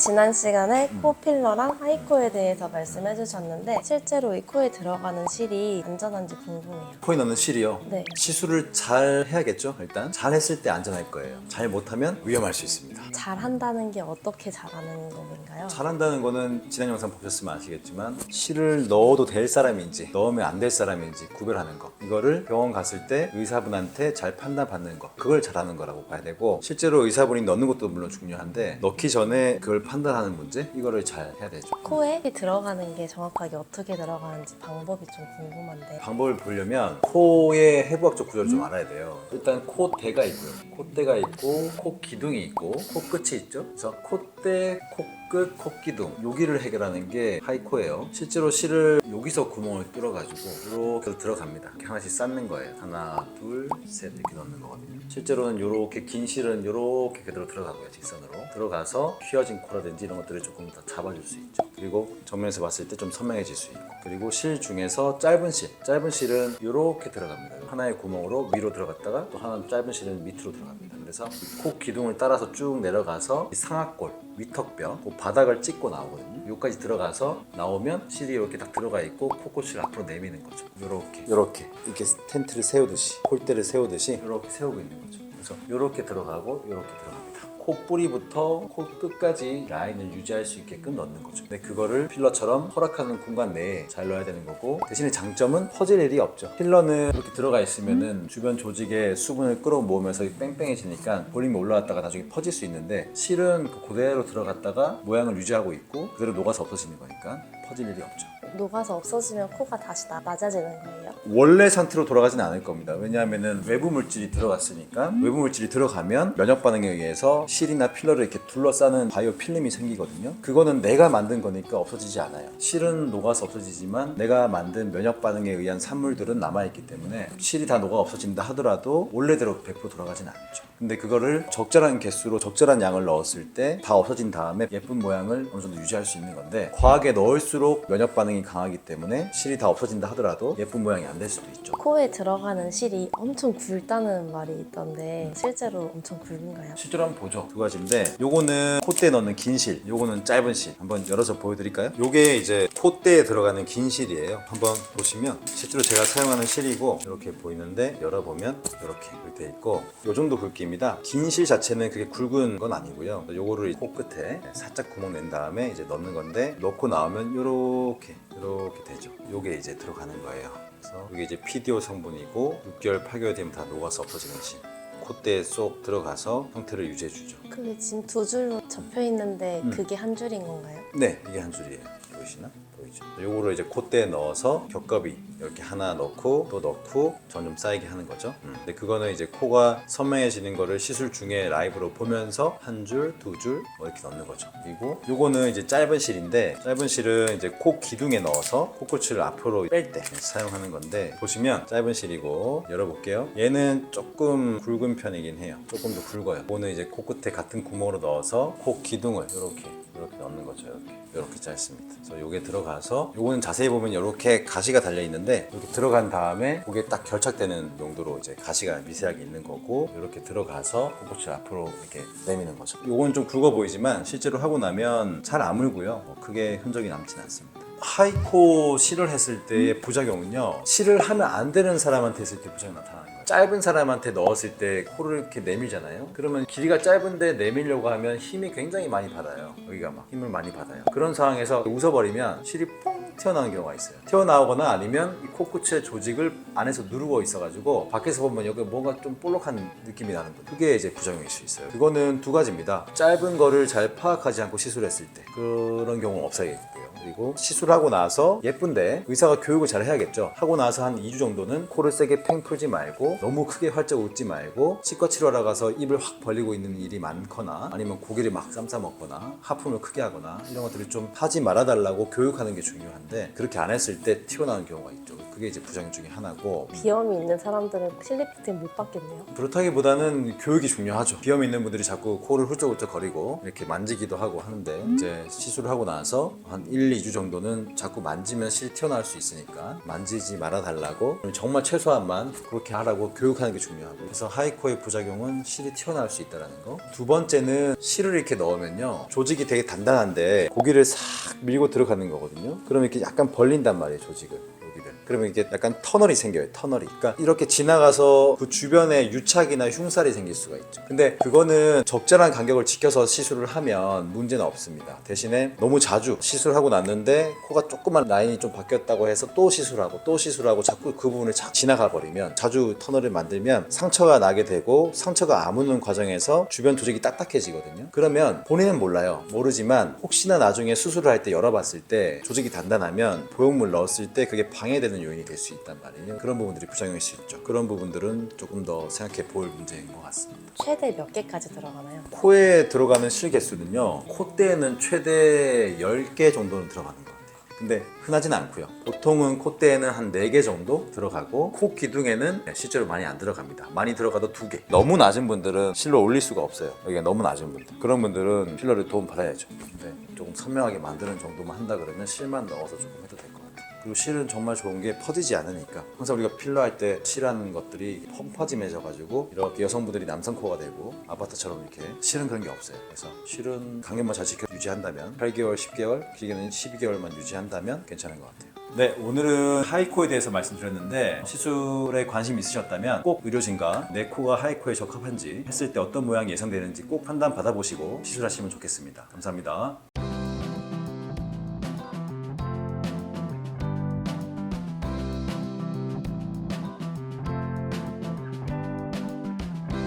지난 시간에 코 필러랑 하이코에 대해서 말씀해 주셨는데 실제로 이 코에 들어가는 실이 안전한지 궁금해요. 코에 넣는 실이요? 네. 시술을 잘 해야겠죠. 일단 잘 했을 때 안전할 거예요. 잘 못하면 위험할 수 있습니다. 잘한다는 게 어떻게 잘하는 건가요? 잘한다는 거는 지난 영상 보셨으면 아시겠지만 실을 넣어도 될 사람인지 넣으면 안 될 사람인지 구별하는 거, 이거를 병원 갔을 때 의사분한테 잘 판단받는 거, 그걸 잘하는 거라고 봐야 되고, 실제로 의사분이 넣는 것도 물론 중요한데 넣기 전에 그걸 판단하는 문제, 이거를 잘 해야 되죠. 코에 들어가는 게 정확하게 어떻게 들어가는지 방법이 좀 궁금한데. 방법을 보려면 코의 해부학적 구조를 좀 알아야 돼요. 일단 콧대가 있고요. 콧대가 있고 코 기둥이 있고 코 끝이 있죠. 그래서 콧대, 코끝, 코기둥, 여기를 해결하는 게 하이코예요. 실제로 실을 여기서 구멍을 뚫어가지고 이렇게 들어갑니다. 이렇게 하나씩 쌓는 거예요. 하나, 둘, 셋 이렇게 넣는 거거든요. 실제로는 이렇게 긴 실은 이렇게 그대로 들어가고요. 직선으로 들어가서 휘어진 코라든지 이런 것들을 조금 더 잡아줄 수 있죠. 그리고 정면에서 봤을 때 좀 선명해질 수 있고, 그리고 실 중에서 짧은 실은 이렇게 들어갑니다. 하나의 구멍으로 위로 들어갔다가 또 하나는 짧은 실은 밑으로 들어갑니다. 그래서 코 기둥을 따라서 쭉 내려가서 상악골, 위턱뼈, 그 바닥을 찍고 나오거든요. 여기까지 들어가서 나오면 실이 이렇게 딱 들어가 있고 코끝을 앞으로 내미는 거죠. 이렇게 텐트를 세우듯이, 폴대를 세우듯이 이렇게 세우고 있는 거죠. 그래서 이렇게 들어가고 이렇게 들어갑니다. 코 뿌리부터 코 끝까지 라인을 유지할 수 있게끔 넣는 거죠. 근데 그거를 필러처럼 허락하는 공간 내에 잘 넣어야 되는 거고, 대신에 장점은 퍼질 일이 없죠. 필러는 이렇게 들어가 있으면은 주변 조직에 수분을 끌어모으면서 뺑뺑해지니까 볼륨이 올라왔다가 나중에 퍼질 수 있는데, 실은 그대로 들어갔다가 모양을 유지하고 있고 그대로 녹아서 없어지는 거니까 퍼질 일이 없죠. 녹아서 없어지면 코가 다시 낮아지는 거예요? 원래 상태로 돌아가지는 않을 겁니다. 왜냐하면 외부 물질이 들어갔으니까, 외부 물질이 들어가면 면역 반응에 의해서 실이나 필러를 이렇게 둘러싸는 바이오 필름이 생기거든요. 그거는 내가 만든 거니까 없어지지 않아요. 실은 녹아서 없어지지만 내가 만든 면역 반응에 의한 산물들은 남아있기 때문에 실이 다 녹아 없어진다 하더라도 원래대로 100% 돌아가진 않죠. 근데 그거를 적절한 개수로 적절한 양을 넣었을 때 다 없어진 다음에 예쁜 모양을 어느 정도 유지할 수 있는 건데, 과하게 넣을수록 면역 반응이 강하기 때문에 실이 다 없어진다 하더라도 예쁜 모양이 안 될 수도 있죠. 코에 들어가는 실이 엄청 굵다는 말이 있던데 실제로 엄청 굵은가요? 실제로 한번 보죠. 두 가지인데, 요거는 콧대에 넣는 긴 실, 요거는 짧은 실. 한번 열어서 보여드릴까요? 요게 이제 콧대에 들어가는 긴 실이에요. 한번 보시면 실제로 제가 사용하는 실이고 이렇게 보이는데, 열어보면 이렇게 돼 있고, 요 정도 굵기입니다. 긴 실 자체는 그게 굵은 건 아니고요. 요거를 코끝에 살짝 구멍 낸 다음에 이제 넣는 건데, 넣고 나오면 이렇게 되죠. 요게 이제 들어가는 거예요. 그래서 이게 이제 PDO 성분이고 6개월, 8개월 되면 다 녹아서 없어지는 실. 콧대에 쏙 들어가서 형태를 유지해주죠. 그게 지금 두 줄로 접혀 있는데 그게 한 줄인 건가요? 네, 이게 한 줄이에요. 보이시나? 보이죠? 요거를 이제 콧대에 넣어서 겹겹이 이렇게 하나 넣고 또 넣고 점점 쌓이게 하는 거죠. 근데 그거는 이제 코가 선명해지는 거를 시술 중에 라이브로 보면서 한 줄, 두 줄 뭐 이렇게 넣는 거죠. 그리고 요거는 이제 짧은 실인데, 짧은 실은 이제 코 기둥에 넣어서 코끝을 앞으로 뺄 때 사용하는 건데, 보시면 짧은 실이고, 열어볼게요. 얘는 조금 굵은 편이긴 해요. 조금 더 굵어요. 이거는 이제 코끝에 같은 구멍으로 넣어서 코 기둥을 이렇게 넣는 거죠. 이렇게 짧습니다. 그래서 요게 들어가서, 요거는 자세히 보면 이렇게 가시가 달려 있는데, 이렇게 들어간 다음에 그게 딱 결착되는 용도로 이제 가시가 미세하게 있는 거고, 이렇게 들어가서 코끝을 앞으로 이렇게 내미는 거죠. 요건 좀 굵어 보이지만 실제로 하고 나면 잘 아물고요. 크게 흔적이 남진 않습니다. 하이코 실을 했을 때의 부작용은요, 실을 하면 안 되는 사람한테 했을 때 부작용이 나타나는 거예요. 짧은 사람한테 넣었을 때 코를 이렇게 내밀잖아요. 그러면 길이가 짧은데 내밀려고 하면 힘이 굉장히 많이 받아요. 여기가 막 힘을 많이 받아요. 그런 상황에서 웃어버리면 실이 퐁 튀어나오는 경우가 있어요. 튀어나오거나 아니면 이 코끝의 조직을 안에서 누르고 있어가지고 밖에서 보면 여기 뭔가 좀 볼록한 느낌이 나는 거, 그게 이제 부작용일 수 있어요. 그거는 두 가지입니다. 짧은 거를 잘 파악하지 않고 시술했을 때 그런 경우는 없어야겠고요. 그리고 시술하고 나서 예쁜데 의사가 교육을 잘 해야겠죠. 하고 나서 한 2주 정도는 코를 세게 팽 풀지 말고, 너무 크게 활짝 웃지 말고, 치과 치료하러 가서 입을 확 벌리고 있는 일이 많거나 아니면 고기를 막 쌈싸 먹거나 하품을 크게 하거나 이런 것들을 좀 하지 말아달라고 교육하는 게 중요한데, 그렇게 안 했을 때 튀어나오는 경우가 있죠. 그게 이제 부작용 중에 하나고, 비염이 있는 사람들은 실리프팅 못 받겠네요. 그렇다기보다는 교육이 중요하죠. 비염 있는 분들이 자꾸 코를 훌쩍훌쩍 거리고 이렇게 만지기도 하고 하는데, 이제 시술을 하고 나서 한 1, 1, 2주 정도는 자꾸 만지면 실 튀어나올 수 있으니까 만지지 말아 달라고, 정말 최소한만 그렇게 하라고 교육하는 게 중요하고. 그래서 하이코의 부작용은 실이 튀어나올 수 있다는 거. 두 번째는 실을 이렇게 넣으면요, 조직이 되게 단단한데 고기를 싹 밀고 들어가는 거거든요. 그러면 이렇게 약간 벌린단 말이에요, 조직을. 그러면 이게 약간 터널이 생겨요, 터널이. 그러니까 이렇게 지나가서 그 주변에 유착이나 흉살이 생길 수가 있죠. 근데 그거는 적절한 간격을 지켜서 시술을 하면 문제는 없습니다. 대신에 너무 자주 시술하고 났는데 코가 조그만 라인이 좀 바뀌었다고 해서 또 시술하고 자꾸 그 부분을 지나가 버리면, 자주 터널을 만들면 상처가 나게 되고, 상처가 아무는 과정에서 주변 조직이 딱딱해지거든요. 그러면 본인은 모르지만 혹시나 나중에 수술을 할 때 열어봤을 때 조직이 단단하면 보형물 넣었을 때 그게 방해되는 요인이 될 수 있단 말이에요. 그런 부분들이 부작용일 수 있죠. 그런 부분들은 조금 더 생각해 볼 문제인 것 같습니다. 최대 몇 개까지 들어가나요? 코에 들어가는 실 개수는요, 콧대에는 최대 10개 정도는 들어가는 것 같아요. 근데 흔하진 않고요. 보통은 콧대에는 한 4개 정도 들어가고, 코 기둥에는 실제로 많이 안 들어갑니다. 많이 들어가도 2개. 너무 낮은 분들은 실로 올릴 수가 없어요. 여기가 너무 낮은 분들, 그런 분들은 필러를 도움 받아야죠. 근데 조금 선명하게 만드는 정도만 한다 그러면 실만 넣어서 조금 해도 될 것 같아요. 그리고 실은 정말 좋은 게 퍼지지 않으니까. 항상 우리가 필러 할 때 실하는 것들이 펑퍼짐해져가지고 이렇게 여성분들이 남성 코가 되고 아파트처럼 이렇게, 실은 그런 게 없어요. 그래서 실은 간격만 잘 지켜 유지한다면 8개월, 10개월, 길게는 12개월만 유지한다면 괜찮은 것 같아요. 네, 오늘은 하이코에 대해서 말씀드렸는데, 시술에 관심 있으셨다면 꼭 의료진과 내 코가 하이코에 적합한지, 했을 때 어떤 모양이 예상되는지 꼭 판단 받아보시고 시술하시면 좋겠습니다. 감사합니다.